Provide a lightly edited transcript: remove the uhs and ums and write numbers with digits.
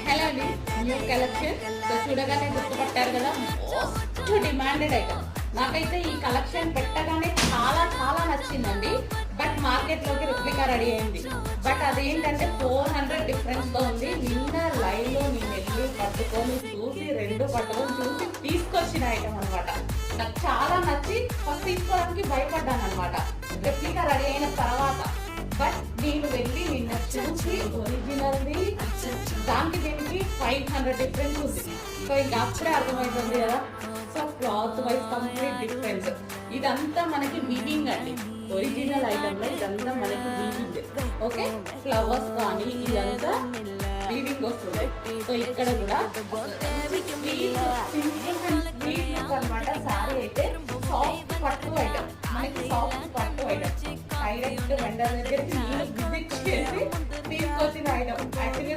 Hello అండి, new collection. So చూడగానే గుర్తుపట్టారు కదా, మోస్ట్ డిమాండెడ్ ఐటమ్. నాకైతే ఈ కలెక్షన్ పెట్టగానే చాలా చాలా నచ్చిందండి. బట్ మార్కెట్లోకి రిప్లికా రెడీ అయింది. బట్ అదేంటంటే 400 డిఫరెన్స్లో ఉంది. నిన్న లైవ్లో నేను వెళ్ళి పట్టుకొని చూసి పట్టుకొని చూసి తీసుకొచ్చిన ఐటమ్ అనమాట. నాకు చాలా నచ్చి ఫస్ట్ తీసుకోవడానికి భయపడ్డాను అనమాట, రెప్లికా రెడీ అయిన తర్వాత. బట్ నేను వెళ్ళి నిన్న చూసి ఒరిజినల్ది దానికి దీనికి 500 డిఫరెన్స్ ఉంది. సో ఇంకా అప్పుడే అర్థమవుతుంది కదా. So cloth wise complete difference. ఇదంతా మనకి వీవింగ్ అండి. ఒరిజినల్ ఐటమ్ లో ఇదంతా మనకి వీవింగ్. ఓకే, ఫ్లవర్స్ కానీ ఇదంతా వీవింగ్ వస్తుంది. సో ఇక్కడ కూడా అనమాట. సారీ అయితే సాఫ్ట్ పట్టు ఐటమ్, మనకి సాఫ్ట్ పట్టు ఐటమ్. డైరెక్ట్ వెండర్ దగ్గరికి నేను విజిట్ చేసి తీసుకొచ్చిన ఐటమ్. యాక్చువల్గా